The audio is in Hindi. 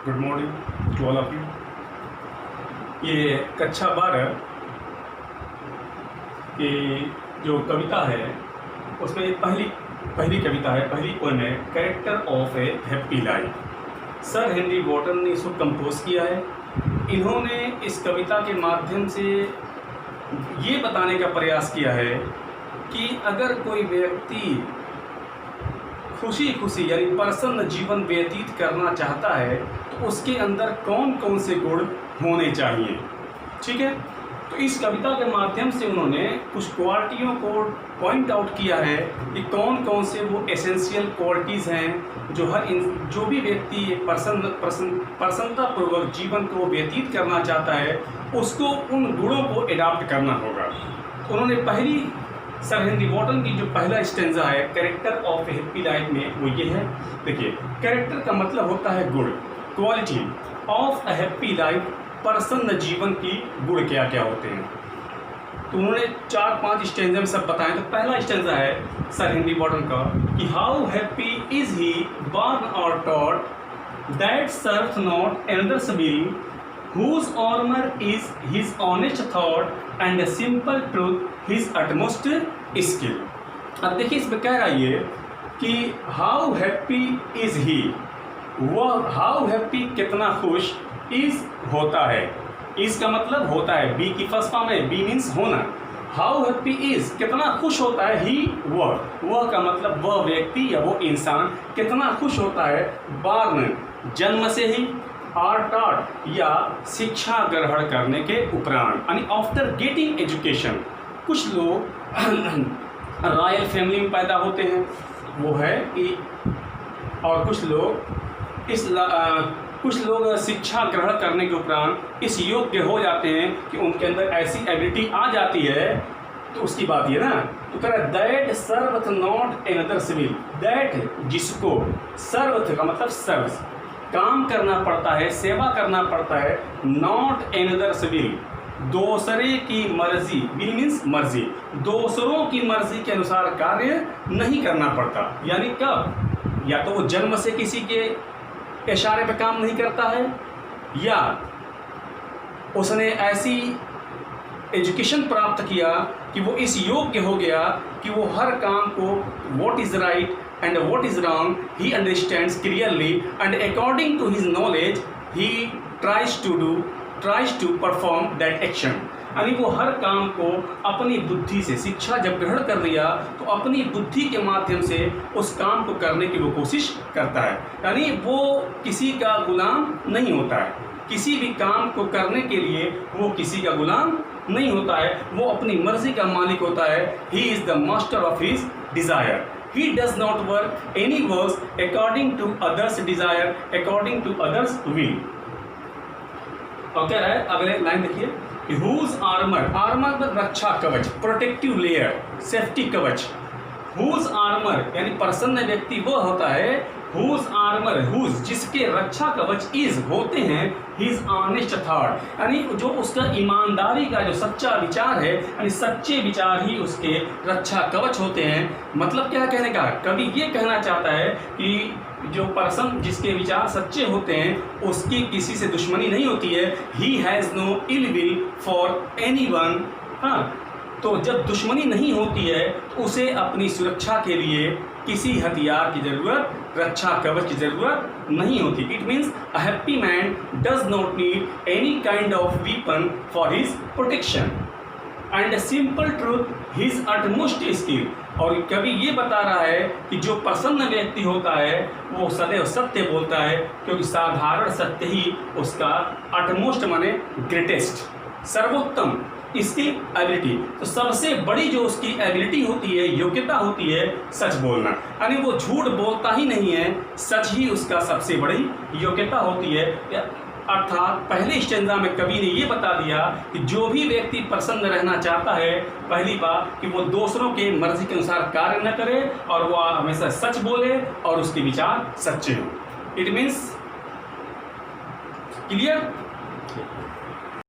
Good morning to all of you. ये कक्षा 12 की जो कविता है उसमें पहली कविता है, पहली पोएम है character of a happy life. Sir Henry Wotton ने इसको कंपोज किया है। इन्होंने इस कविता के माध्यम से ये बताने का प्रयास किया है कि अगर कोई व्यक्ति खुशी खुशी यानी प्रसन्न जीवन व्यतीत करना चाहता है तो उसके अंदर कौन कौन से गुण होने चाहिए। ठीक है, तो इस कविता के माध्यम से उन्होंने कुछ क्वालिटियों को पॉइंट आउट किया है कि कौन कौन से वो एसेंशियल क्वालिटीज़ हैं जो भी व्यक्ति एक प्रसन्नतापूर्वक जीवन को व्यतीत करना चाहता है उसको उन गुणों को एडॉप्ट करना होगा। उन्होंने पहली सर हेनरी वॉटन की जो पहला स्टेंजा है character of a happy life में वो ये है। देखिए, कैरेक्टर का मतलब होता है गुण, quality of a happy life, प्रसन्न जीवन की गुण क्या क्या होते हैं। तो उन्होंने 4-5 स्टेंजा में सब बताएं। तो पहला स्टेंजा है सर हेनरी वॉटन का कि how happy is he born और taught that serves not another's will whose armor is his honest thought and a simple truth his utmost skill। अब देखिए इसमें कह रहा है ये कि हाउ हैप्पी इज ही, वह हाउ हैप्पी कितना खुश, इज होता है, इज का मतलब होता है, बी की फर्स्ट फॉर्म है, बी मीन्स होना। हाउ हैप्पी इज कितना खुश होता है, ही वह का मतलब वह व्यक्ति या वो इंसान कितना खुश होता है, बॉर्न जन्म से ही, और टॉट या शिक्षा ग्रहण करने के उपरांत यानी आफ्टर गेटिंग एजुकेशन। कुछ लोग रॉयल फैमिली में पैदा होते हैं वो है कि, और कुछ लोग शिक्षा ग्रहण करने के उपरांत इस योग्य हो जाते हैं कि उनके अंदर ऐसी एबिलिटी आ जाती है। तो उसकी बात ये ना, तो कह रहा है that serveth not another civil, that जिसको, सर्वथ का मतलब सर्व, काम करना पड़ता है, सेवा करना पड़ता है, नॉट एनदर सिविल, दूसरे की मर्जी, विल मीन्स मर्जी, दूसरों की मर्जी के अनुसार कार्य नहीं करना पड़ता। यानी कब, या तो वो जन्म से किसी के इशारे पे काम नहीं करता है, या उसने ऐसी एजुकेशन प्राप्त किया कि वो इस योग्य हो गया कि वो हर काम को what is right and what is wrong he understands clearly and according to his knowledge he tries to perform that action। यानी वो हर काम को अपनी बुद्धि से, शिक्षा जब ग्रहण कर लिया तो अपनी बुद्धि के माध्यम से उस काम को करने की वो कोशिश करता है। यानी वो किसी का गुलाम नहीं होता है, किसी भी काम को करने के लिए वो किसी का गुलाम नहीं होता है, वो अपनी मर्जी का मालिक होता है। he is the master of his desire, he does not work any works according to others desire, according to others will। और कह रहा है अगले लाइन देखिए, whose armor, आर्मर मतलब रक्षा कवच, प्रोटेक्टिव लेयर, सेफ्टी कवच। whose armor यानी प्रसन्न व्यक्ति वो होता है, whose armor, whose जिसके रक्षा कवच, is होते हैं his honest thought यानी जो उसका ईमानदारी का जो सच्चा विचार है, यानी सच्चे विचार ही उसके रक्षा कवच होते हैं। मतलब क्या कहने का, कवि ये कहना चाहता है कि जो पर्सन जिसके विचार सच्चे होते हैं उसकी किसी से दुश्मनी नहीं होती है। he has no ill will for anyone। हाँ, तो जब दुश्मनी नहीं होती है तो उसे अपनी सुरक्षा के लिए किसी हथियार की ज़रूरत, रक्षा कवच की ज़रूरत नहीं होती। It means a happy man does not need any kind of weapon for his protection and simple truth his utmost skill. और कभी ये बता रहा है कि जो प्रसन्न व्यक्ति होता है वो सदैव सत्य बोलता है, क्योंकि साधारण सत्य ही उसका अटमोस्ट माने ग्रेटेस्ट, सर्वोत्तम इसकी एबिलिटी। तो सबसे बड़ी जो उसकी एबिलिटी होती है, योग्यता होती है, सच बोलना। यानी वो झूठ बोलता ही नहीं है, सच ही उसका सबसे बड़ी योग्यता होती है। अर्थात पहले स्टेंजा में कवि ने ये बता दिया कि जो भी व्यक्ति प्रसन्न रहना चाहता है, पहली बात कि वो दूसरों के मर्जी के अनुसार कार्य न करे और वो हमेशा सच बोले और उसके विचार सच्चे हों। It means clear.